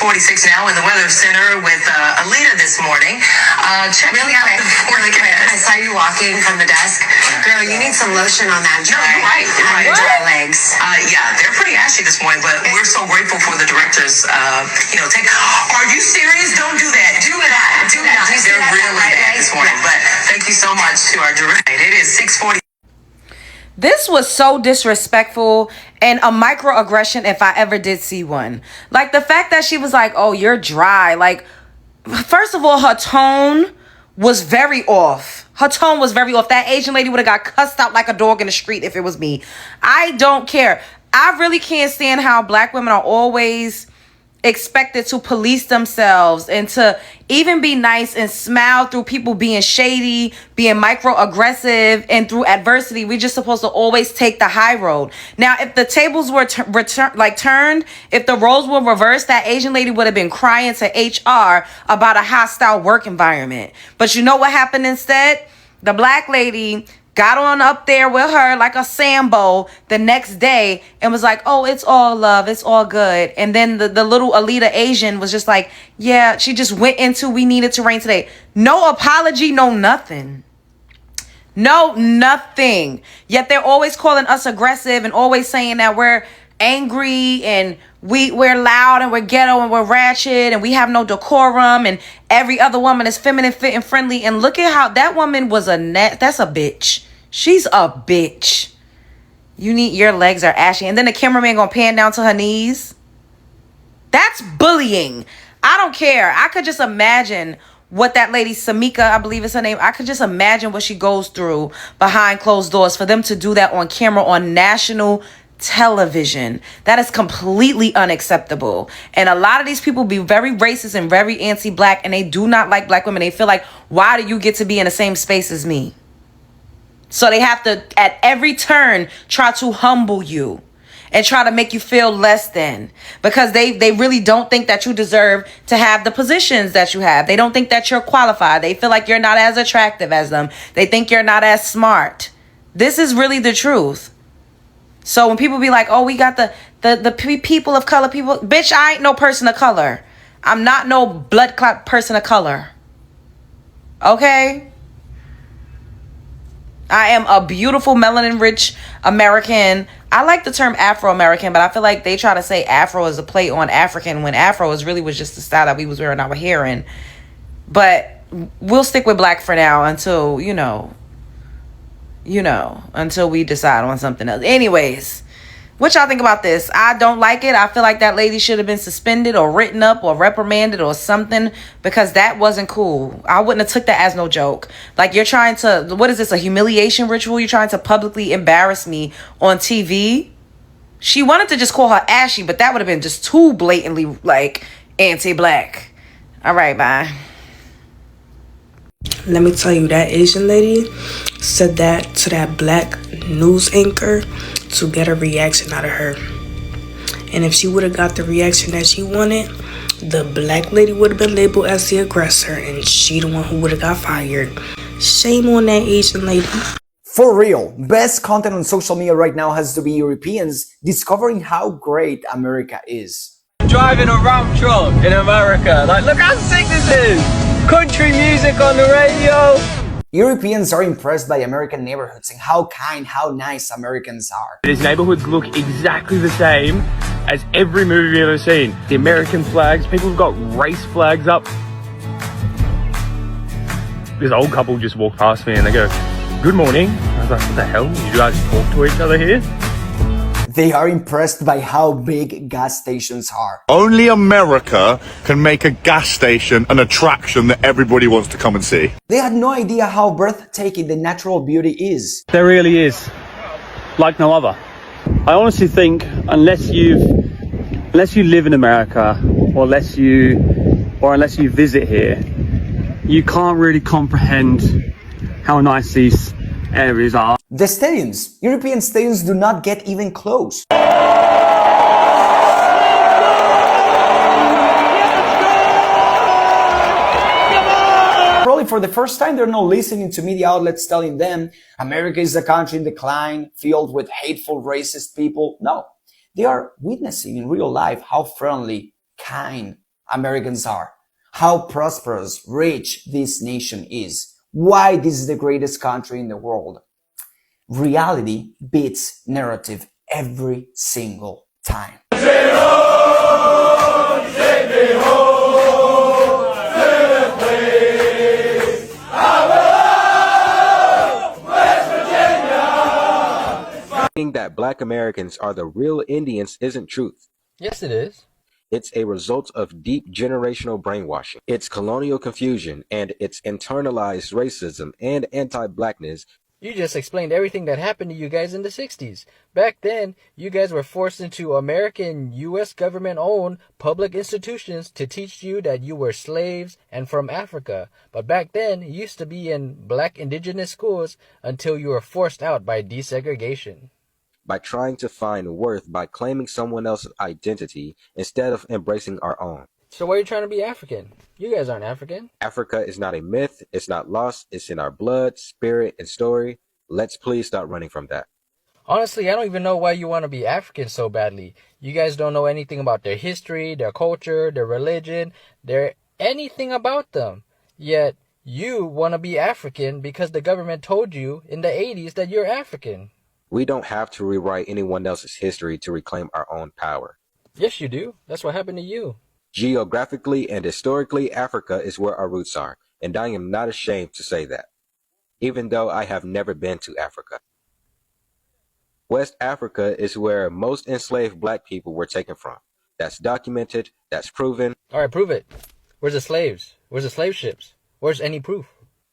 6:46 now in the Weather Center with Alita this morning. Check really out the forecast. I saw you walking from the desk. Girl, you need some lotion on that dry. No, you're right. Your dry legs. Yeah, they're pretty ashy this morning, but we're so grateful for the director's, take. Are you serious? Don't do that. Do that. They're really bad this morning, but thank you so much to our director. It is 6:40. This was so disrespectful and a microaggression if I ever did see one. Like the fact that she was like, oh, you're dry. Like, first of all, her tone was very off. That Asian lady would have got cussed out like a dog in the street if it was me. I don't care. I really can't stand how black women are always expected to police themselves and to even be nice and smile through people being shady, being microaggressive, and through adversity. We're just supposed to always take the high road. Now, if the tables were turned, if the roles were reversed, that Asian lady would have been crying to HR about a hostile work environment. But you know what happened instead? The black lady got on up there with her like a Sambo the next day and was like, oh, it's all love. It's all good. And then the little Alita Asian was just like, yeah, she just went into we needed to rain today. No apology, no nothing. No, nothing. Yet they're always calling us aggressive and always saying that we're angry and we're loud and we're ghetto and we're ratchet and we have no decorum and every other woman is feminine, fit, and friendly. And look at how that woman was that's a bitch. She's a bitch. Your legs are ashy. And then the cameraman gonna pan down to her knees. That's bullying. I don't care. I could just imagine what that lady, Samika, I believe is her name. I could just imagine what she goes through behind closed doors for them to do that on camera on national television. That is completely unacceptable. And a lot of these people be very racist and very anti-black, and they do not like black women. They feel like, why do you get to be in the same space as me? So they have to, at every turn, try to humble you and try to make you feel less than, because they really don't think that you deserve to have the positions that you have. They don't think that you're qualified. They feel like you're not as attractive as them. They think you're not as smart. This is really the truth. So when people be like, oh, we got the people of color, people, bitch, I ain't no person of color. I'm not no blood clot person of color. Okay? I am a beautiful melanin-rich American. I like the term Afro-American, but I feel like they try to say Afro is a play on African when Afro was just the style that we was wearing our hair in. But we'll stick with black for now until, until we decide on something else. Anyways, what y'all think about this? I don't like it. I feel like that lady should have been suspended or written up or reprimanded or something, because that wasn't cool. I wouldn't have took that as no joke. Like, you're trying to, what is this, a humiliation ritual? You're trying to publicly embarrass me on TV? She wanted to just call her ashy, but that would have been just too blatantly, like, anti-black. All right, bye. Let me tell you, that Asian lady said that to that black news anchor to get a reaction out of her. And if she would have got the reaction that she wanted, the black lady would have been labeled as the aggressor, and she the one who would have got fired. Shame on that Asian lady. For real, best content on social media right now has to be Europeans discovering how great America is. Driving a ramp truck in America, like, look how sick this is! Country music on the radio! Europeans are impressed by American neighborhoods and how kind, how nice Americans are. These neighborhoods look exactly the same as every movie you've ever seen. The American flags, people have got race flags up. This old couple just walked past me and they go, good morning. I was like, what the hell? You guys talk to each other here? They are impressed by how big gas stations are. Only America can make a gas station an attraction that everybody wants to come and see. They had no idea how breathtaking the natural beauty is. There really is, like no other. I honestly think unless you live in America, or unless you visit here, you can't really comprehend how nice these areas are. The stadiums. European stadiums do not get even close. Probably for the first time, they're not listening to media outlets telling them America is a country in decline, filled with hateful, racist people. No, they are witnessing in real life how friendly, kind, Americans are, how prosperous, rich this nation is, why this is the greatest country in the world. Reality beats narrative every single time. That black Americans are the real Indians isn't truth. Yes, it is. It's a result of deep generational brainwashing. It's colonial confusion and it's internalized racism and anti-blackness. You just explained everything that happened to you guys in the 60s. Back then, you guys were forced into American U.S. government-owned public institutions to teach you that you were slaves and from Africa. But back then, you used to be in black indigenous schools until you were forced out by desegregation. By trying to find worth by claiming someone else's identity instead of embracing our own. So why are you trying to be African? You guys aren't African. Africa is not a myth, it's not lost, it's in our blood, spirit, and story. Let's please stop running from that. Honestly, I don't even know why you want to be African so badly. You guys don't know anything about their history, their culture, their religion, anything about them. Yet, you want to be African because the government told you in the 80s that you're African. We don't have to rewrite anyone else's history to reclaim our own power. Yes, you do. That's what happened to you. Geographically and historically, Africa is where our roots are, and I am not ashamed to say that, even though I have never been to Africa. West Africa is where most enslaved black people were taken from. That's documented, that's proven. All right, prove it. Where's the slaves? Where's the slave ships? Where's any proof?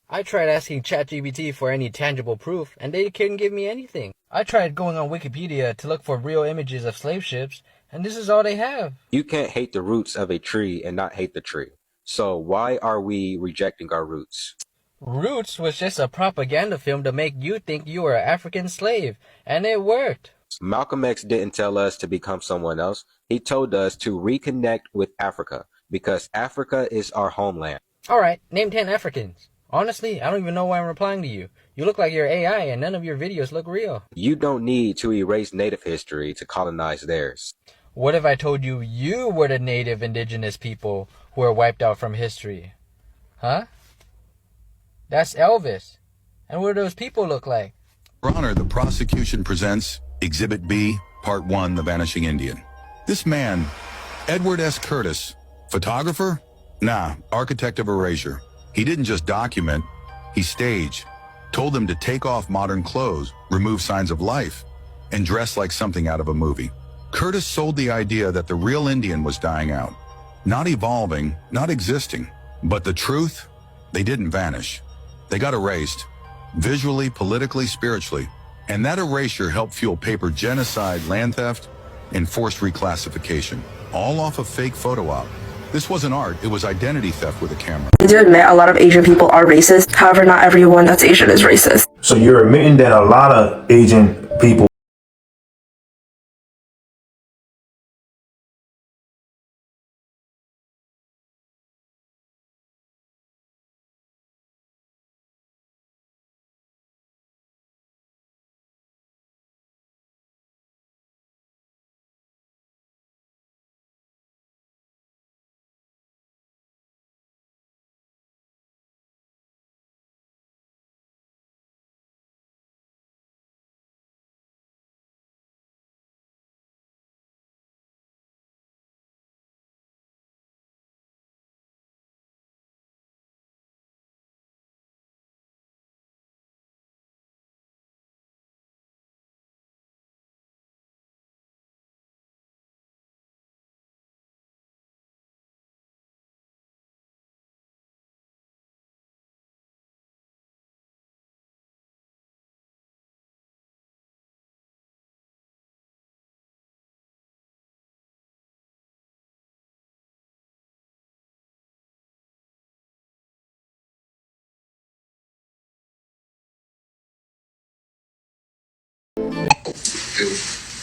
I tried asking ChatGPT for any tangible proof, and they couldn't give me anything. I tried going on Wikipedia to look for real images of slave ships, and this is all they have. You can't hate the roots of a tree and not hate the tree. So why are we rejecting our roots? Roots was just a propaganda film to make you think you were an African slave, and it worked. Malcolm X didn't tell us to become someone else. He told us to reconnect with Africa, because Africa is our homeland. All right, name 10 Africans. Honestly, I don't even know why I'm replying to you. You look like you're AI and none of your videos look real. You don't need to erase native history to colonize theirs. What if I told you you were the native indigenous people who were wiped out from history? Huh? That's Elvis. And what do those people look like? Your Honor, the prosecution presents Exhibit B, Part 1, The Vanishing Indian. This man, Edward S. Curtis, photographer? Nah, architect of erasure. He didn't just document, he staged, told them to take off modern clothes, remove signs of life, and dress like something out of a movie. Curtis sold the idea that the real Indian was dying out, not evolving, not existing. But the truth, they didn't vanish. They got erased, visually, politically, spiritually. And that erasure helped fuel paper genocide, land theft, and forced reclassification, all off a fake photo op. This wasn't art, it was identity theft with a camera. I do admit a lot of Asian people are racist. However, not everyone that's Asian is racist. So you're admitting that a lot of Asian people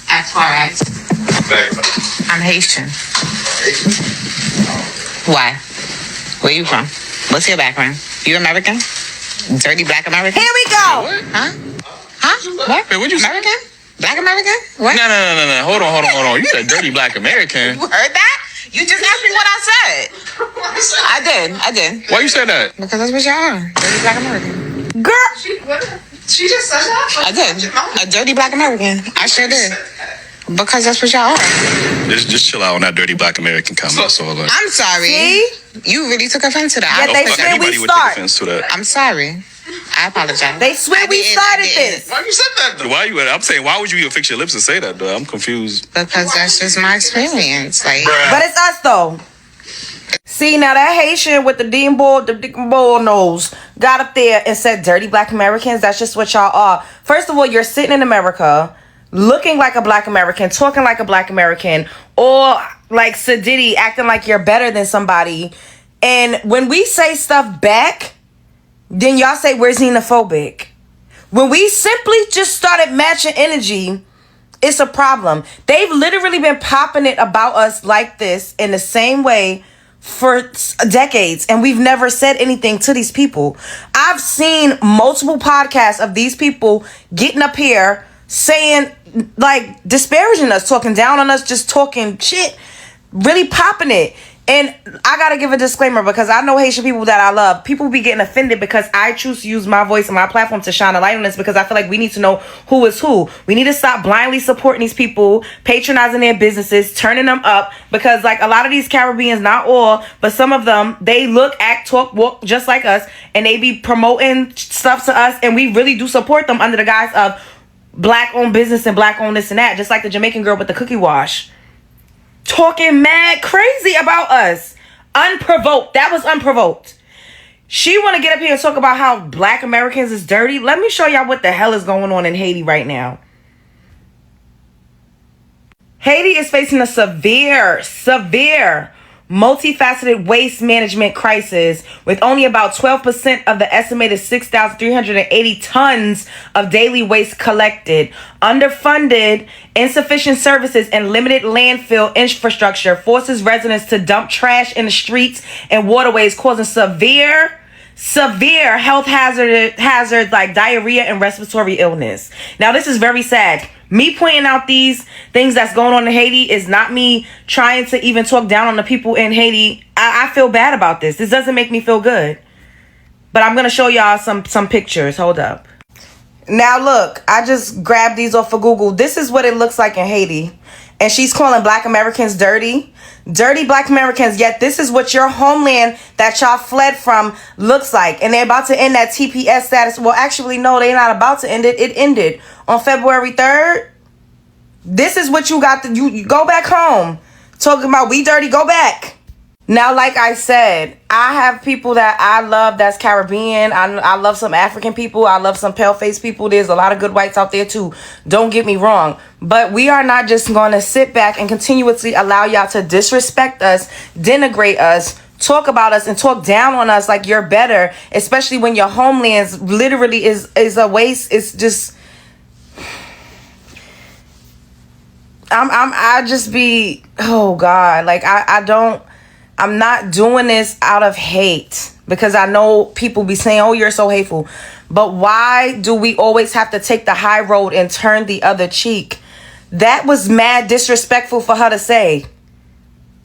As far as I'm Haitian. Why? Where you from? What's your background? You American? Dirty black American? Here we go! What? Huh? What? Wait, what'd you American? say? Black American? What? No. Hold on. You said dirty black American. You heard that? You just asked me what I said. I did. Why you say that? Because that's what y'all are. Dirty Black American. Girl. She just said that? I did. A dirty Black American. I sure did. Because that's what y'all are. Just chill out on that dirty Black American comment. That's all. I'm sorry. See? You really took offense to that. Yeah, they swear we Anybody would take start. offense to that. I'm sorry. I apologize. They swear we started this. Why you said that? Though? I'm saying, why would you even fix your lips and say that? Though I'm confused. Because that's just my experience. Like, But it's us though. See, now that Haitian with the Dean Bull, the Dick Bull nose got up there and said dirty Black Americans. That's just what y'all are. First of all, you're sitting in America looking like a Black American, talking like a Black American, or like Sadiddy acting like you're better than somebody. And when we say stuff back, then y'all say we're xenophobic. When we simply just started matching energy, it's a problem. They've literally been popping it about us like this in the same way for decades, and we've never said anything to these people. I've seen multiple podcasts of these people getting up here saying, like, disparaging us, talking down on us, just talking shit, really popping it. And I gotta give a disclaimer, because I know Haitian people that I love. People be getting offended because I choose to use my voice and my platform to shine a light on this, because I feel like we need to know who is who. We need to stop blindly supporting these people, patronizing their businesses, turning them up, because like a lot of these Caribbeans, not all, but some of them, they look, act, talk, walk just like us, and they be promoting stuff to us, and we really do support them under the guise of Black-owned business and Black-owned this and that, just like the Jamaican girl with the cookie wash. Talking mad crazy about us. Unprovoked. That was unprovoked. She want to get up here and talk about how Black Americans is dirty. Let me show y'all what the hell is going on in Haiti right now. Haiti is facing a severe multifaceted waste management crisis, with only about 12% of the estimated 6,380 tons of daily waste collected. Underfunded, insufficient services, and limited landfill infrastructure forces residents to dump trash in the streets and waterways, causing severe health hazards like diarrhea and respiratory illness. Now, this is very sad. Me pointing out these things that's going on in Haiti is not me trying to even talk down on the people in Haiti. I feel bad about this. This doesn't make me feel good. But I'm going to show y'all some pictures. Hold up. Now, look, I just grabbed these off of Google. This is what it looks like in Haiti. And she's calling Black Americans dirty. Dirty Black Americans. Yet this is what your homeland that y'all fled from looks like. And they're about to end that TPS status. Well, actually, no, they're not about to end it. It ended on February 3rd. This is what you got to, you go back home. Talking about we dirty, go back. Now, like I said, I have people that I love that's Caribbean. I love some African people. I love some pale-faced people. There's a lot of good whites out there too. Don't get me wrong. But we are not just going to sit back and continuously allow y'all to disrespect us, denigrate us, talk about us, and talk down on us like you're better, especially when your homelands literally is a waste. It's just... I just be... Oh, God. Like, I'm not doing this out of hate, because I know people be saying, oh, you're so hateful. But why do we always have to take the high road and turn the other cheek? That was mad disrespectful for her to say.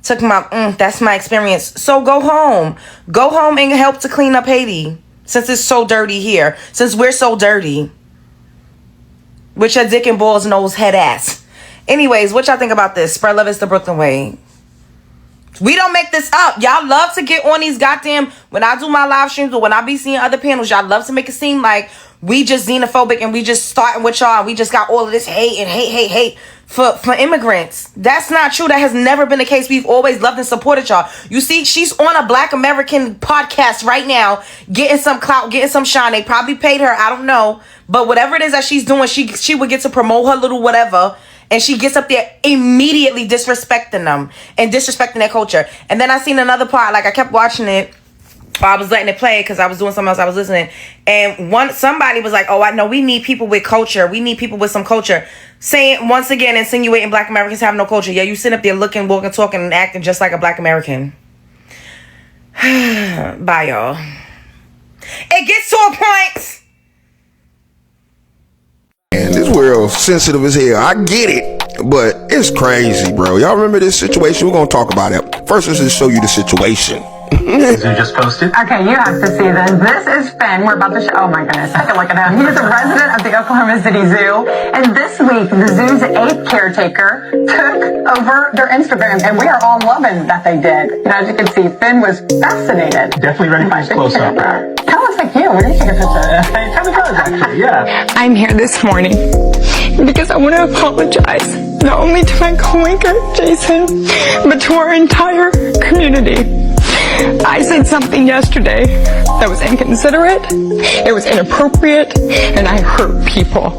Took my, that's my experience. So go home. Go home and help to clean up Haiti, since it's so dirty here. Since we're so dirty. With your dick and balls nose head ass. Anyways, what y'all think about this? Spread love is the Brooklyn way. We don't make this up. Y'all love to get on these goddamn, when I do my live streams or when I be seeing other panels, y'all love to make it seem like we just xenophobic and we just starting with y'all. We just got all of this hate and hate for immigrants. That's not true. That has never been the case. We've always loved and supported y'all. You see, she's on a Black American podcast right now, getting some clout, getting some shine. They probably paid her. I don't know. But whatever it is that she's doing, she would get to promote her little whatever. And she gets up there immediately disrespecting them and disrespecting their culture. And then I seen another part, like I kept watching it. I was letting it play because I was doing something else. I was listening. And somebody was like, oh, I know we need people with culture. We need people with some culture. Saying, once again, insinuating Black Americans have no culture. Yeah, you sit up there looking, walking, talking, and acting just like a Black American. Bye, y'all. It gets to a point. And this world sensitive as hell. I get it. but it's crazy, bro. Y'all remember this situation? We're gonna talk about it. First, let's just show you the situation. You just posted? Okay, you have to see this. This is Finn. We're about to show. Oh my goodness, take a look at him. He is a resident of the Oklahoma City Zoo. And this week, the zoo's 8th caretaker took over their Instagram. And we are all loving that they did. And as you can see, Finn was fascinated. Definitely ready for his close-up. Kind of looks like you. We're going to take a picture. It kind of does, actually, yeah. I'm here this morning because I want to apologize, not only to my co-anchor, Jason, but to our entire community. I said something yesterday that was inconsiderate, it was inappropriate, and I hurt people.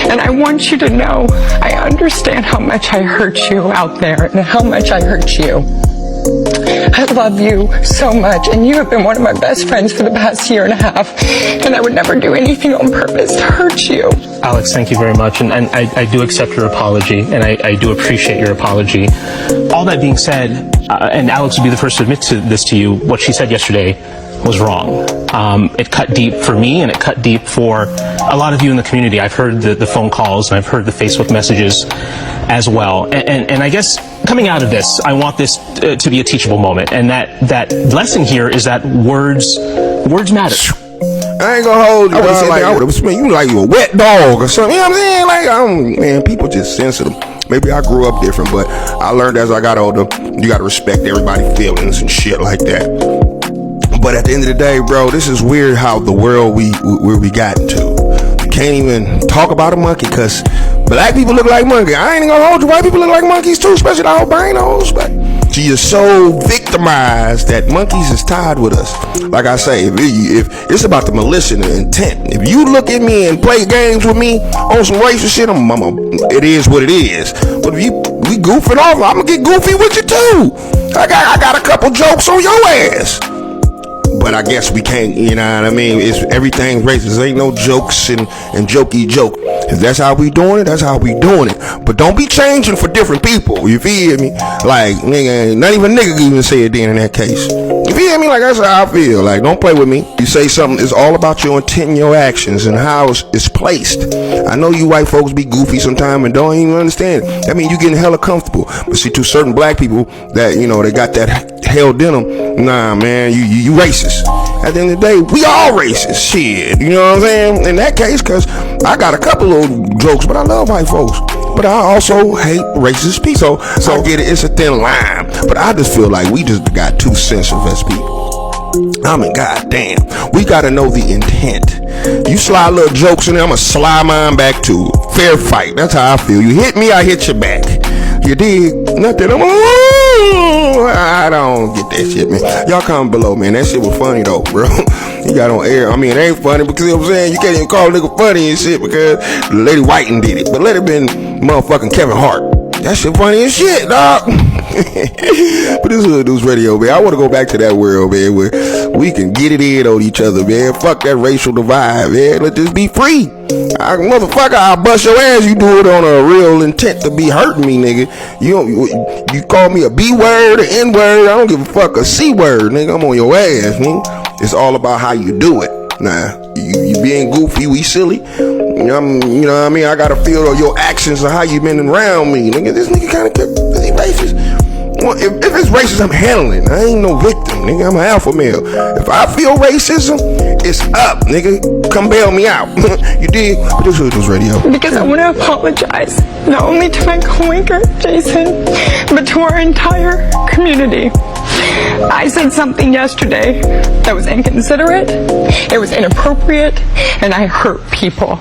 And I want you to know I understand how much I hurt you out there and how much I hurt you. I love you so much, and you have been one of my best friends for the past year and a half, and I would never do anything on purpose to hurt you. Alex, thank you very much, and I do accept your apology, and I do appreciate your apology. All that being said, and Alex would be the first to admit to this to you, what she said yesterday was wrong. It cut deep for me, and it cut deep for a lot of you in the community. I've heard the phone calls, and I've heard the Facebook messages as well. And I guess coming out of this, I want this to be a teachable moment, and that lesson here is that words matter. I ain't gonna hold you. I would have spent you like you a wet dog or something. You know what I'm saying? Like, man, people just sensitive. Maybe I grew up different, but I learned as I got older, you gotta respect everybody's feelings and shit like that. But at the end of the day, bro, this is weird how the world where we got into. You can't even talk about a monkey because black people look like monkeys. I ain't gonna hold you. White people look like monkeys too, especially the albinos. But she is so victimized that monkeys is tied with us. Like I say, if it's about the malicious intent. If you look at me and play games with me on some racist shit, it is what it is. But if we goofing off, I'm gonna get goofy with you too. I got a couple jokes on your ass. But I guess we can't, you know what I mean? It's everything racist. Ain't no jokes and jokey joke. If that's how we doing it, that's how we doing it. But don't be changing for different people. You feel me? Like, nigga, not even nigga can even say it then in that case. You feel me? Like, that's how I feel. Like, don't play with me. You say something, it's all about your intent and your actions and how it's placed. I know you white folks be goofy sometimes and don't even understand it. That means you getting hella comfortable. But see, to certain black people that, you know, they got that held in them, nah, man, you racist. At the end of the day, we all racist. Shit, you know what I'm saying? In that case, because I got a couple of jokes, but I love white folks. But I also hate racist people. So I get it, it's a thin line. But I just feel like we just got too sensitive as people. I mean, goddamn, we gotta know the intent. You slide little jokes in there, I'ma slide mine back too. Fair fight, that's how I feel. You hit me, I hit you back. You dig? Nothing. I don't get that shit, man. Y'all comment below, man. That shit was funny though, bro. You got on air. I mean, it ain't funny because, you know what I'm saying, you can't even call a nigga funny and shit because Lady Whiten did it. But let it been motherfucking Kevin Hart. That shit funny as shit, dog. But this is Hood News Radio, man. I want to go back to that world, man, where we can get it in on each other, man. Fuck that racial divide, man. Let's just be free. Motherfucker, I'll bust your ass. You do it on a real intent to be hurting me, nigga. You call me a B word, an N word. I don't give a fuck, a C word, nigga. I'm on your ass, nigga. It's all about how you do it. Nah, you being goofy, we silly. You know what I mean? I gotta feel your actions of how you been around me, nigga. This nigga kind of racist. Well, if it's racist, I'm handling it. I ain't no victim, nigga. I'm an alpha male. If I feel racism, it's up, nigga. Come bail me out. You dig? This is Hood News Radio. Because I want to apologize, not only to my co-anchor, Jason, but to our entire community. I said something yesterday that was inconsiderate, it was inappropriate, and I hurt people.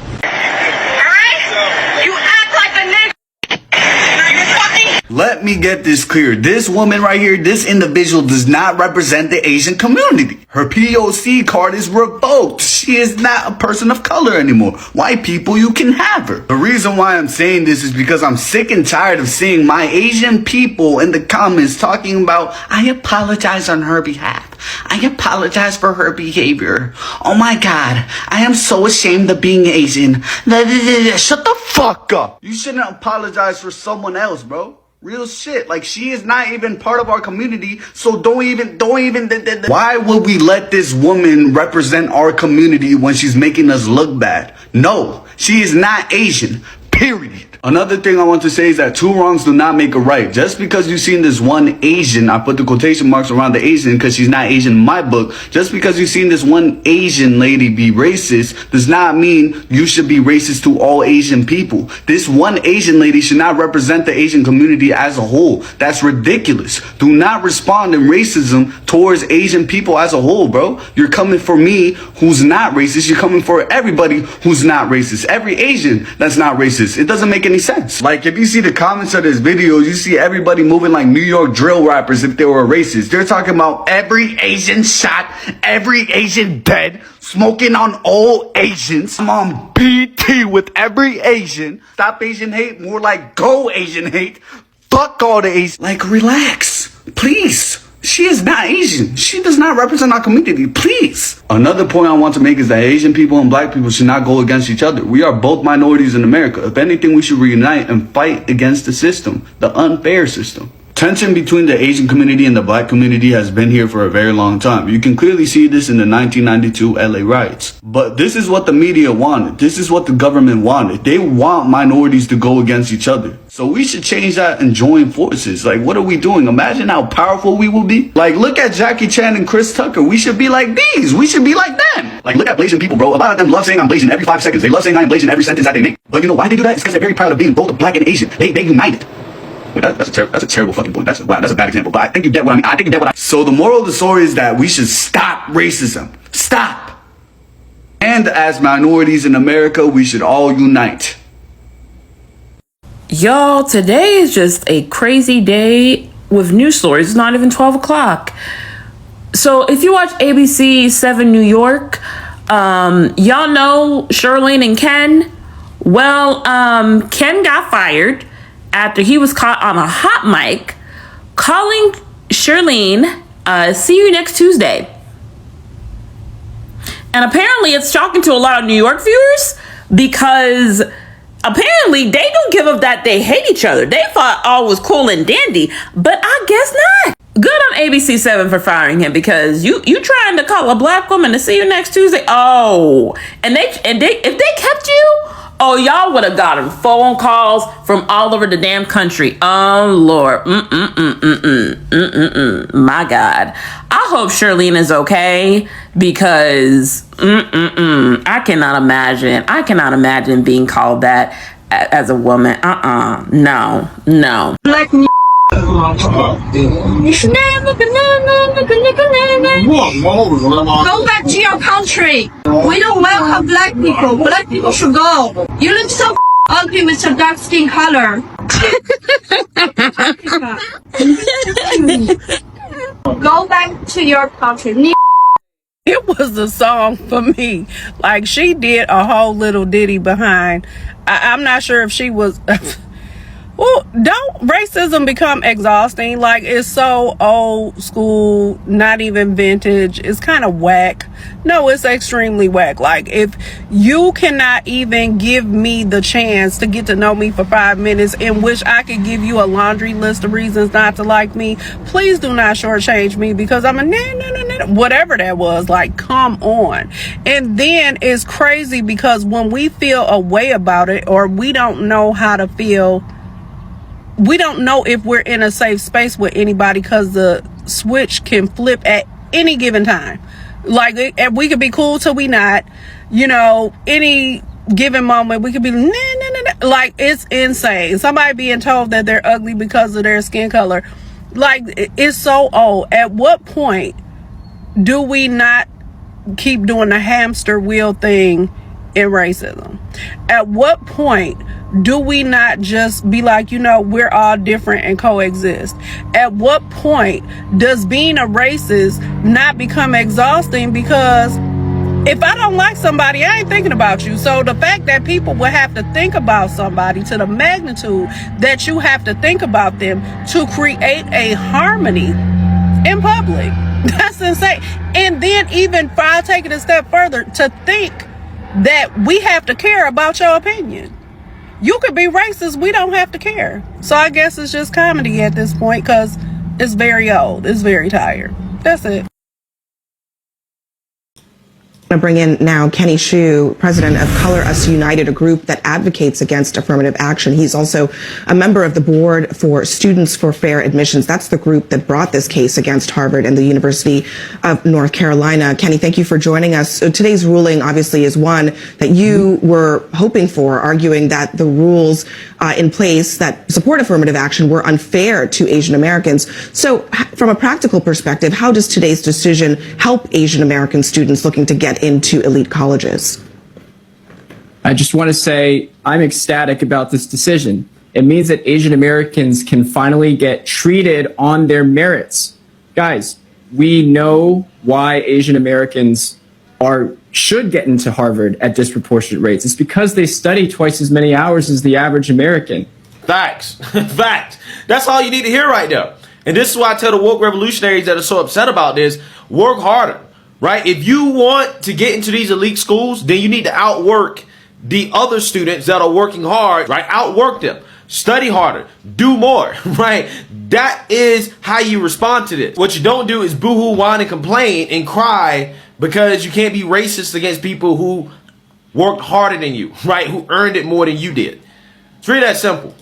Let me get this clear. This woman right here, this individual does not represent the Asian community. Her POC card is revoked. She is not a person of color anymore. White people, you can have her. The reason why I'm saying this is because I'm sick and tired of seeing my Asian people in the comments talking about, I apologize on her behalf. I apologize for her behavior. Oh my God, I am so ashamed of being Asian. Shut the fuck up. You shouldn't apologize for someone else, bro. Real shit. Like, she is not even part of our community, so don't even. Why would we let this woman represent our community when she's making us look bad? No, she is not Asian. Period. Another thing I want to say is that two wrongs do not make a right. Just because you've seen this one Asian, I put the quotation marks around the Asian because she's not Asian in my book. Just because you've seen this one Asian lady be racist does not mean you should be racist to all Asian people. This one Asian lady should not represent the Asian community as a whole. That's ridiculous. Do not respond in racism towards Asian people as a whole, bro. You're coming for me who's not racist. You're coming for everybody who's not racist. Every Asian that's not racist. It doesn't make any sense. Like, if you see the comments of this video, you see everybody moving like New York drill rappers if they were racist. They're talking about every Asian shot, every Asian dead, smoking on all Asians. I'm on BT with every Asian. Stop Asian hate, more like go Asian hate. Fuck all the Asians. Like, relax, please. She is not Asian. She does not represent our community. Please. Another point I want to make is that Asian people and black people should not go against each other. We are both minorities in America. If anything, we should reunite and fight against the system, the unfair system. Tension between the Asian community and the black community has been here for a very long time. You can clearly see this in the 1992 LA riots. But this is what the media wanted. This is what the government wanted. They want minorities to go against each other. So we should change that and join forces. Like, what are we doing? Imagine how powerful we will be. Like, look at Jackie Chan and Chris Tucker. We should be like these. We should be like them. Like, look at Blasian people, bro. A lot of them love saying I'm Blasian every 5 seconds. They love saying I'm Blasian every sentence that they make. But you know why they do that? It's because they're very proud of being both black and Asian. They united. Wait, that's a terrible fucking point. That's a bad example. But I think you get what I mean. So the moral of the story is that we should stop racism. Stop. And as minorities in America, we should all unite. Y'all, today is just a crazy day with news stories. It's not even 12 o'clock. So if you watch ABC 7 New York, y'all know Shirlene and Ken. Well, Ken got fired after he was caught on a hot mic calling Shirlene, see you next Tuesday. And apparently it's shocking to a lot of New York viewers because apparently they don't give up that they hate each other. They thought all was cool and dandy, but I guess not. Good on ABC 7 for firing him because you trying to call a black woman to see you next Tuesday. Oh, and they if they kept you, oh, y'all would have gotten phone calls from all over the damn country. Oh, Lord. My God. I hope Shirlene is okay because I cannot imagine being called that as a woman. No. Black Go back to your country. We don't welcome black people. Black people should go. You look so ugly with your dark skin color. Go back to your country. It was the song for me. Like, she did a whole little ditty behind. I'm not sure if she was... Well, don't racism become exhausting? Like, it's so old school, not even vintage. It's kind of whack. No, it's extremely whack. Like, if you cannot even give me the chance to get to know me for 5 minutes in which I could give you a laundry list of reasons not to like me, please do not shortchange me because I'm a whatever that was. Like, come on. And then it's crazy because when we feel a way about it or we don't know how to feel, we don't know if we're in a safe space with anybody because the switch can flip at any given time. Like, we could be cool till we not, any given moment we could be like, it's insane. Somebody being told that they're ugly because of their skin color, like, it's so old. At what point do we not keep doing the hamster wheel thing in racism? At what point do we not just be like, we're all different and coexist? At what point does being a racist not become exhausting? Because if I don't like somebody, I ain't thinking about you. So the fact that people will have to think about somebody to the magnitude that you have to think about them to create a harmony in public, that's insane. And then even if I take it a step further, to think that we have to care about your opinion. You could be racist, we don't have to care. So I guess it's just comedy at this point because it's very old. It's very tired. That's it. I'm going to bring in now Kenny Hsu, president of Color Us United, a group that advocates against affirmative action. He's also a member of the board for Students for Fair Admissions. That's the group that brought this case against Harvard and the University of North Carolina. Kenny, thank you for joining us. So today's ruling obviously is one that you were hoping for, arguing that the rules in place that support affirmative action were unfair to Asian Americans. So from a practical perspective, how does today's decision help Asian American students looking to get into elite colleges? I just want to say I'm ecstatic about this decision. It means that Asian Americans can finally get treated on their merits. Guys, we know why Asian Americans should get into Harvard at disproportionate rates. It's because they study twice as many hours as the average American. Facts. Facts. That's all you need to hear right now. And this is why I tell the woke revolutionaries that are so upset about this, work harder, right? If you want to get into these elite schools, then you need to outwork the other students that are working hard, right? Outwork them. Study harder. Do more, right? That is how you respond to this. What you don't do is boo-hoo, whine, and complain and cry because you can't be racist against people who worked harder than you, right? Who earned it more than you did. It's really that simple.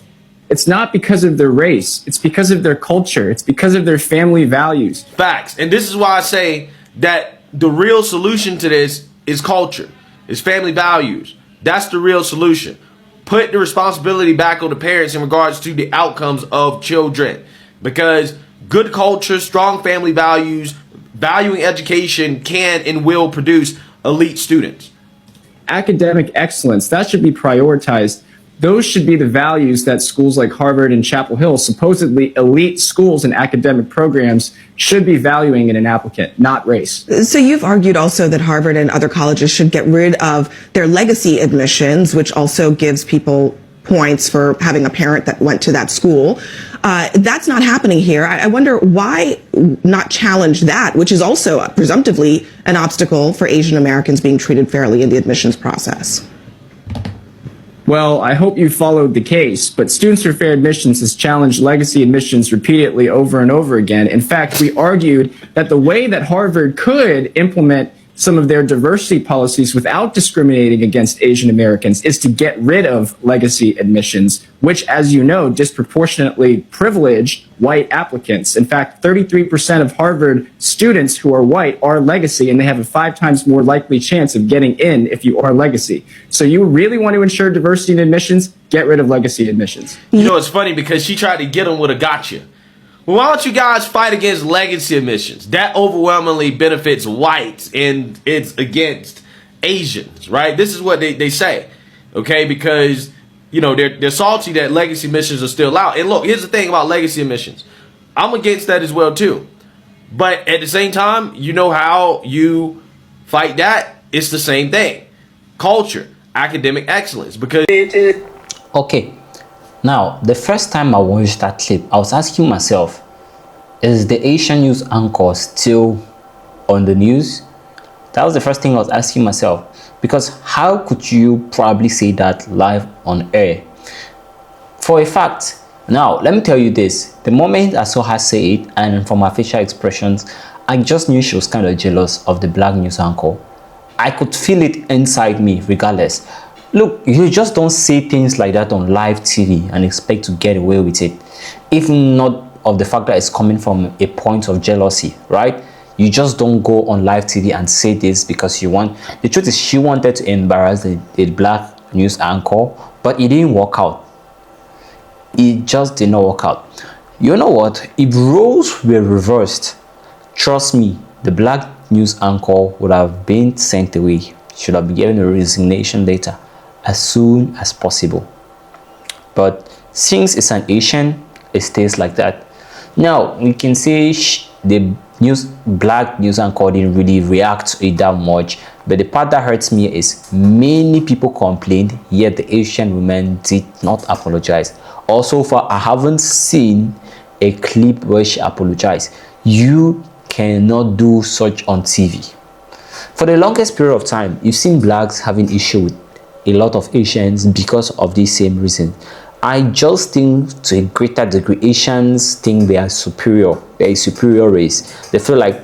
It's not because of their race. It's because of their culture. It's because of their family values. Facts. And this is why I say that the real solution to this is culture. It's family values. That's the real solution. Put the responsibility back on the parents in regards to the outcomes of children. Because good culture, strong family values, valuing education can and will produce elite students. Academic excellence, that should be prioritized. Those should be the values that schools like Harvard and Chapel Hill, supposedly elite schools and academic programs, should be valuing in an applicant, not race. So you've argued also that Harvard and other colleges should get rid of their legacy admissions, which also gives people points for having a parent that went to that school. That's not happening here. I wonder why not challenge that, which is also presumptively an obstacle for Asian Americans being treated fairly in the admissions process. Well, I hope you followed the case, but Students for Fair Admissions has challenged legacy admissions repeatedly over and over again. In fact, we argued that the way that Harvard could implement some of their diversity policies without discriminating against Asian Americans is to get rid of legacy admissions, which, as you know, disproportionately privilege white applicants. In fact, 33% of Harvard students who are white are legacy, and they have a 5 times more likely chance of getting in if you are legacy. So you really want to ensure diversity in admissions? Get rid of legacy admissions. You know, it's funny because she tried to get them with a gotcha. Well, why don't you guys fight against legacy admissions? That overwhelmingly benefits whites and it's against Asians, right? This is what they say, okay? Because, you know, they're salty that legacy admissions are still out. And look, here's the thing about legacy admissions. I'm against that as well, too. But at the same time, you know how you fight that? It's the same thing. Culture, academic excellence, because... Okay. Now, the first time I watched that clip, I was asking myself, is the Asian news anchor still on the news? That was the first thing I was asking myself. Because how could you probably say that live on air? For a fact, now, let me tell you this. The moment I saw her say it, and from her facial expressions, I just knew she was kind of jealous of the black news anchor. I could feel it inside me regardless. Look, you just don't say things like that on live TV and expect to get away with it. If not of the fact that it's coming from a point of jealousy, right? You just don't go on live TV and say this because you want. The truth is, she wanted to embarrass the black news anchor, but it didn't work out. It just did not work out. You know what? If roles were reversed, trust me, the black news anchor would have been sent away. Should have been given a resignation letter as soon as possible. But since it's an Asian, it stays like that. Now, we can say the black news anchor didn't really react to it that much, but the part that hurts me is many people complained, yet the Asian woman did not apologize. Also, I haven't seen a clip where she apologized. You cannot do such on TV. For the longest period of time, you've seen blacks having issue with a lot of Asians because of this same reason. I just think to a greater degree, Asians think they are superior. They're a superior race. They feel like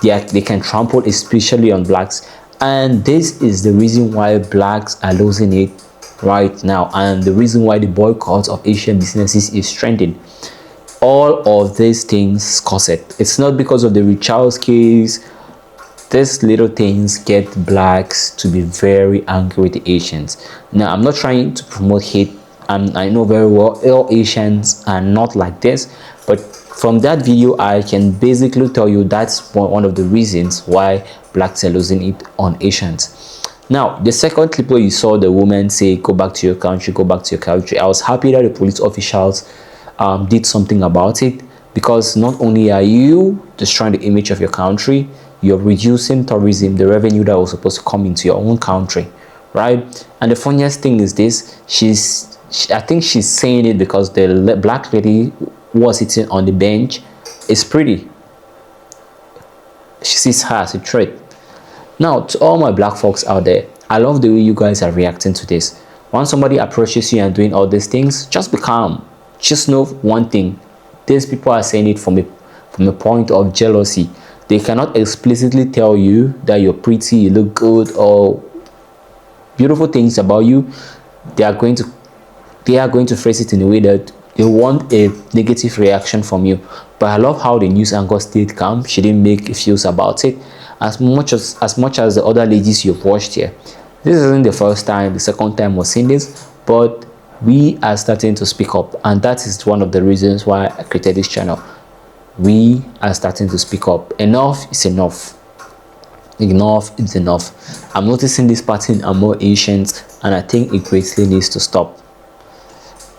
they can trample especially on blacks. And this is the reason why blacks are losing it right now, and the reason why the boycott of Asian businesses is trending. All of these things cause it. It's not because of the Richard's case. These little things get blacks to be very angry with the Asians. Now, I'm not trying to promote hate. I know very well all Asians are not like this, but from that video I can basically tell you that's one of the reasons why blacks are losing it on Asians. Now, the second clip where you saw the woman say, go back to your country, go back to your country, I was happy that the police officials did something about it, because not only are you destroying the image of your country, you're reducing tourism, the revenue that was supposed to come into your own country, right? And the funniest thing is this, I think she's saying it because the black lady who was sitting on the bench is pretty. She sees her as a threat. Now, to all my black folks out there, I love the way you guys are reacting to this. When somebody approaches you and doing all these things, just be calm. Just know one thing, these people are saying it from a point of jealousy. They cannot explicitly tell you that you're pretty, you look good, or beautiful things about you. They are going to phrase it in a way that they want a negative reaction from you. But I love how the news anchor stayed calm. She didn't make a fuss about it. As much as the other ladies you've watched here, this isn't the first time, the second time we're seeing this, but we are starting to speak up, and that is one of the reasons why I created this channel. We are starting to speak up. Enough is enough. Enough is enough. I'm noticing this pattern among Asians, and I think it greatly needs to stop.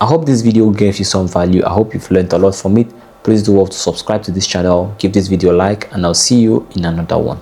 I hope this video gave you some value. I hope you've learned a lot from it. Please do well to subscribe to this channel, give this video a like, and I'll see you in another one.